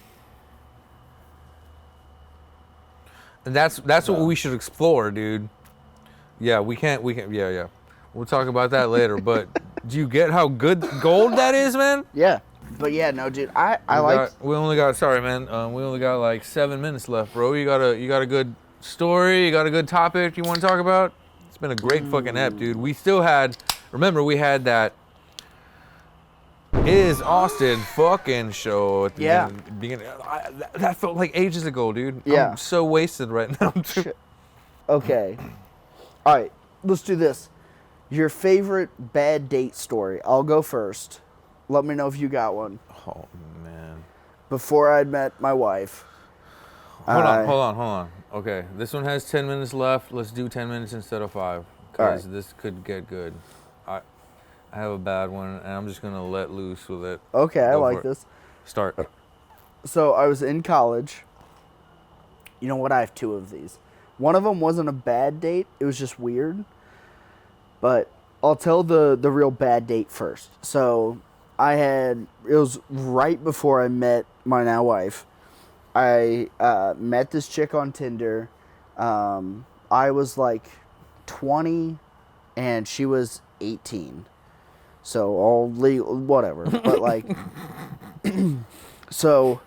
And that's what we should explore, dude. Yeah, we can't, yeah. We'll talk about that later, but do you get how good gold that is, man? Yeah. But yeah, no, dude, We only got like 7 minutes left, bro. You got a good story, you got a good topic you want to talk about? It's been a great fucking ep, dude. We still had that Is Austin fucking show at the beginning. That felt like ages ago, dude. Yeah. I'm so wasted right now. Okay. All right, let's do this. Your favorite bad date story. I'll go first. Let me know if you got one. Oh, man. Before I'd met my wife. Hold on. Okay, this one has 10 minutes left. Let's do 10 minutes instead of 5. Because this could get good. I have a bad one, and I'm just going to let loose with it. Okay, I like this. Start. So I was in college. You know what? I have 2 of these. One of them wasn't a bad date. It was just weird. But I'll tell the real bad date first. So it was right before I met my now wife. I met this chick on Tinder. I was like 20 and she was 18. So all legal, whatever. But like, so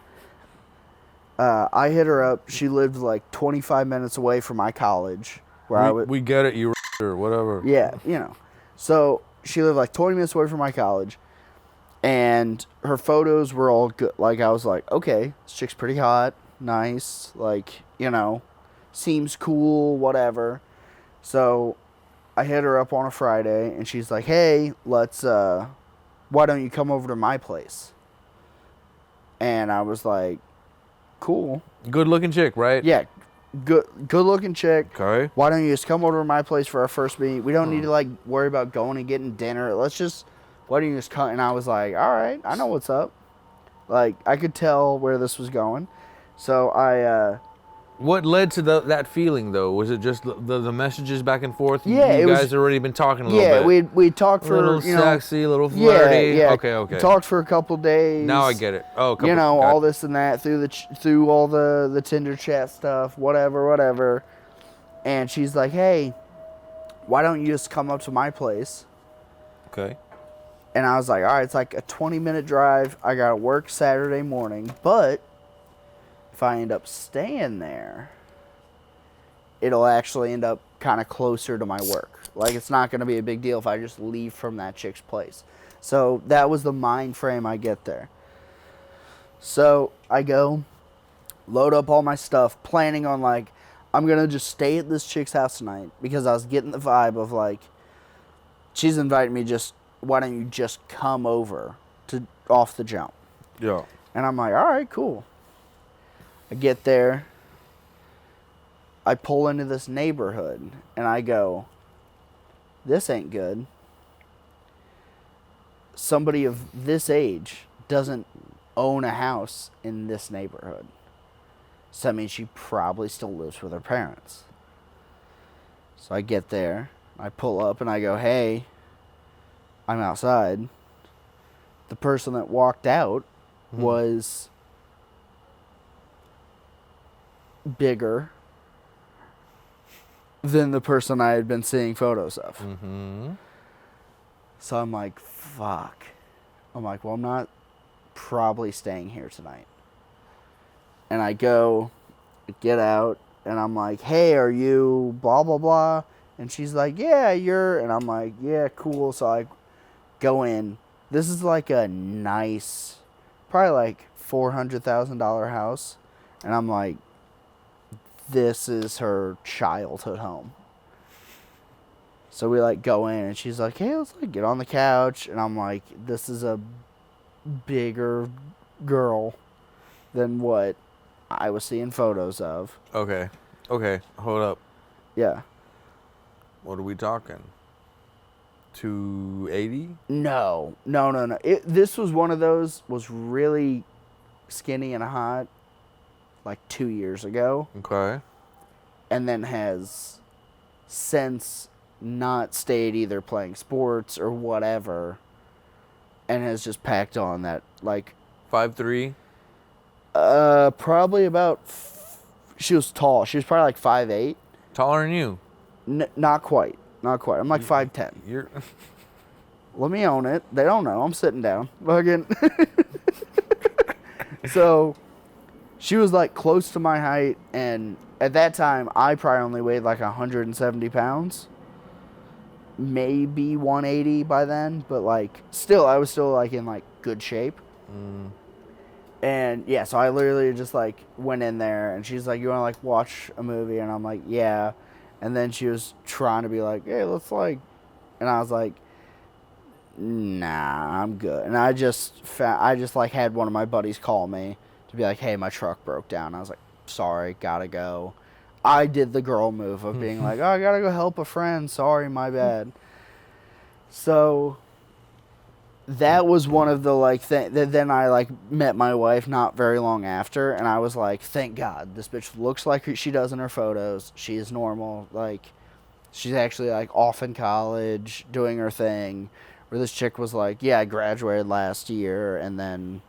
I hit her up. She lived like 25 minutes away from my college. We get it, you or whatever. Yeah, you know. So she lived like 20 minutes away from my college. And her photos were all good. Like, I was like, okay, this chick's pretty hot, nice, like, you know, seems cool, whatever. So I hit her up on a Friday, and she's like, hey, why don't you come over to my place? And I was like, cool. Good looking chick, right? Yeah, good looking chick. Okay. Why don't you just come over to my place for our first meet? We don't need to, like, worry about going and getting dinner. Why don't you just come? And I was like, all right, I know what's up. Like, I could tell where this was going. So What led to that feeling, though? Was it just the messages back and forth? Yeah, you guys already been talking a little bit. Yeah, we talked for, a little sexy, a little flirty. Yeah. Okay. Talked for a couple days. Now I get it. Oh, all this and that through all the Tinder chat stuff, whatever. And she's like, hey, why don't you just come up to my place? Okay. And I was like, all right, it's like a 20-minute drive. I got to work Saturday morning. But if I end up staying there, it'll actually end up kind of closer to my work. Like, it's not going to be a big deal if I just leave from that chick's place. So that was the mind frame I get there. So I go, load up all my stuff, planning on, like, I'm going to just stay at this chick's house tonight. Because I was getting the vibe of, like, she's inviting me why don't you just come over off the jump? Yeah. And I'm like, all right, cool. I get there. I pull into this neighborhood, and I go, this ain't good. Somebody of this age doesn't own a house in this neighborhood. So that means she probably still lives with her parents. So I get there, I pull up, and I go, hey, I'm outside. The person that walked out was bigger than the person I had been seeing photos of. Mm-hmm. So I'm like, fuck. I'm like, well, I'm not probably staying here tonight. And I go, get out, and I'm like, hey, are you blah, blah, blah? And she's like, yeah, you're... And I'm like, yeah, cool. So I go in. This is like a nice, probably like $400,000 house. And I'm like, this is her childhood home. So we like go in, and she's like, hey, let's like get on the couch. And I'm like, this is a bigger girl than what I was seeing photos of. Okay. Hold up. Yeah. What are we talking? 280? No. This was one of those, was really skinny and hot like 2 years ago. Okay. And then has since not stayed either playing sports or whatever, and has just packed on that, like... 5'3"? Probably about... She was tall. She was probably like 5'8". Taller than you? Not quite. I'm like 5'10". You're... Let me own it. They don't know. I'm sitting down. Fucking... So, she was like close to my height, and at that time, I probably only weighed like 170 pounds. Maybe 180 by then, but like still, I was still like in like good shape. And yeah, so I literally just like went in there, and she's like, you want to like watch a movie? And I'm like, yeah. And then she was trying to be like, hey, let's like, and I was like, nah, I'm good. And I just like had one of my buddies call me to be like, hey, my truck broke down. I was like, sorry, gotta go. I did the girl move of being like, oh, I gotta go help a friend. Sorry, my bad. So that was one of the like then I like met my wife not very long after, and I was like, thank God, this bitch looks like she does in her photos. She is normal. Like, she's actually like off in college doing her thing. Where this chick was like, yeah, I graduated last year, and then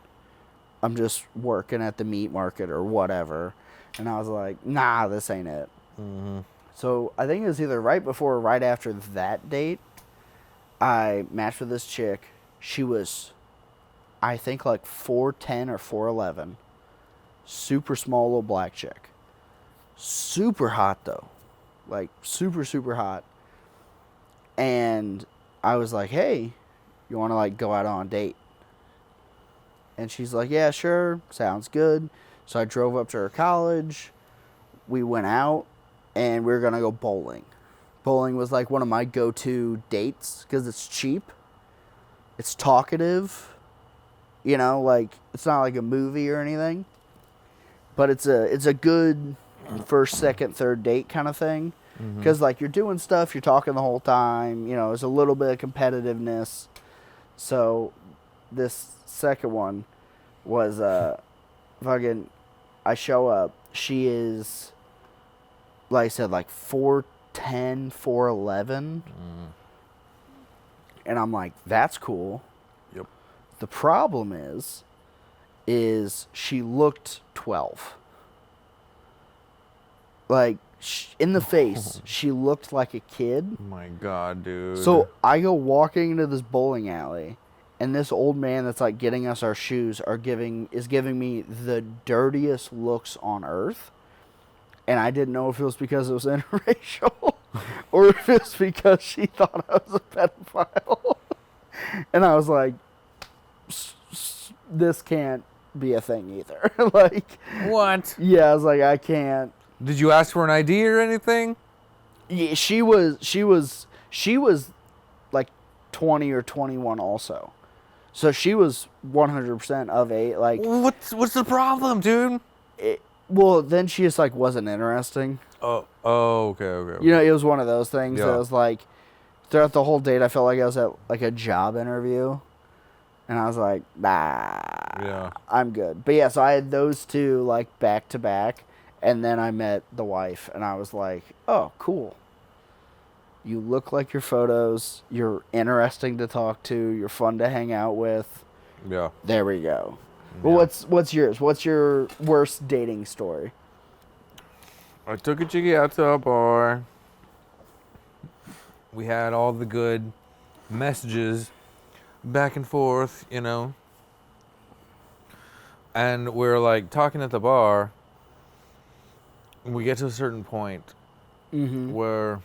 I'm just working at the meat market or whatever. And I was like, nah, this ain't it. Mm-hmm. So I think it was either right before or right after that date, I matched with this chick. She was, I think, like 4'10" or 4'11". Super small little black chick. Super hot, though. Like, super, super hot. And I was like, hey, you want to, like, go out on a date? And she's like, yeah, sure. Sounds good. So I drove up to her college. We went out, and we were going to go bowling. Bowling was, like, one of my go-to dates because it's cheap. It's talkative. You know, like, it's not like a movie or anything. But it's a good first, second, third date kind of thing. Because, like, you're doing stuff, you're talking the whole time. You know, there's a little bit of competitiveness. So this second one was fucking... I show up. She is, like I said, like 4'10", 4'11". And I'm like, that's cool. Yep. The problem is she looked 12. Like, in the face, she looked like a kid. Oh my God, dude. So I go walking into this bowling alley, and this old man that's like getting us our shoes is giving me the dirtiest looks on earth. And I didn't know if it was because it was interracial or if it was because she thought I was a pedophile. And I was like, this can't be a thing either. Like, what? Yeah, I was like, I can't. Did you ask for an ID or anything? Yeah, she was like 20 or 21 also. So she was 100% of age. Like, what's the problem, dude? Well, then she just like wasn't interesting. Oh, okay. You know, it was one of those things that Yeah. was like, throughout the whole date, I felt like I was at like a job interview, and I was like, nah, Yeah. I'm good. But yeah, so I had those two like back to back, and then I met the wife, and I was like, oh, cool. You look like your photos. You're interesting to talk to. You're fun to hang out with. Yeah. There we go. Well, what's yours? What's your worst dating story? I took a Chicky out to a bar. We had all the good messages back and forth, you know. And we're like talking at the bar. We get to a certain point where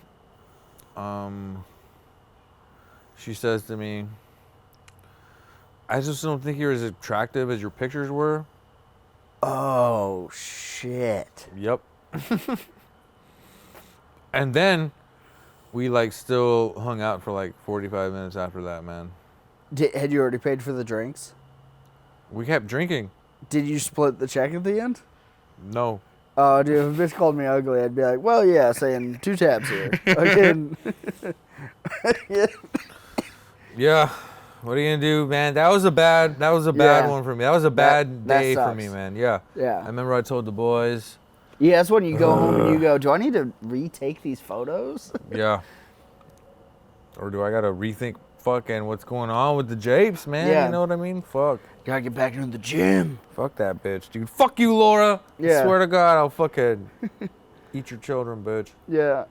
she says to me, I just don't think you're as attractive as your pictures were. Oh, shit. Yep. And then we like still hung out for like 45 minutes after that, man. Had you already paid for the drinks? We kept drinking. Did you split the check at the end? No. Oh, dude, if a bitch called me ugly, I'd be like, well, yeah, saying 2 tabs here. Again. Yeah. What are you gonna do, man? That was a bad one for me. That was a bad day for me, man. Yeah. Yeah. I remember I told the boys. Yeah, that's when you go home and you go, do I need to retake these photos? Yeah. Or do I gotta rethink fucking what's going on with the japes, man? Yeah. You know what I mean? Fuck. Gotta get back into the gym. Fuck that bitch, dude. Fuck you, Laura. Yeah. I swear to God, I'll fucking eat your children, bitch. Yeah.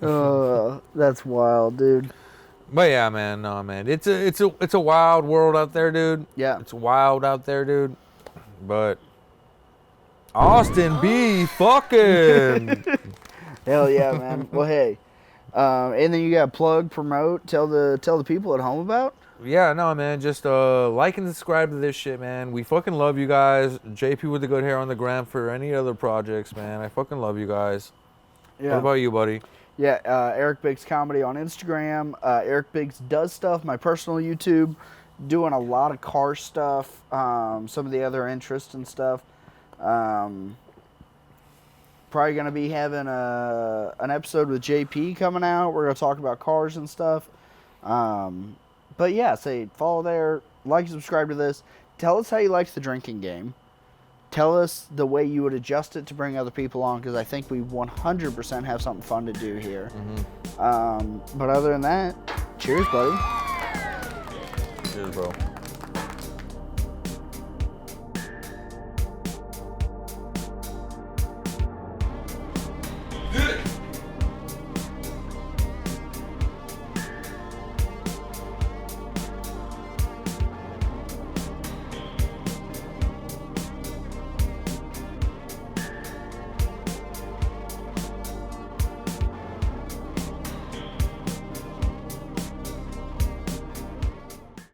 Oh, that's wild, dude. But yeah, man, no, man. It's a wild world out there, dude. Yeah. It's wild out there, dude. But Austin B fucking. Hell yeah, man. Well, hey. And then you got plug, promote, tell the people at home about? Yeah, no, man. Just like and subscribe to this shit, man. We fucking love you guys. JP with the good hair on the gram for any other projects, man. I fucking love you guys. Yeah. What about you, buddy? Yeah, Eric Biggs Comedy on Instagram. Eric Biggs Does Stuff, my personal YouTube. Doing a lot of car stuff. Some of the other interests and stuff. Probably going to be having an episode with JP coming out. We're going to talk about cars and stuff. But yeah, say follow there, like, subscribe to this. Tell us how you liked the drinking game. Tell us the way you would adjust it to bring other people on, because I think we 100% have something fun to do here. But other than that, cheers, buddy. Cheers, bro.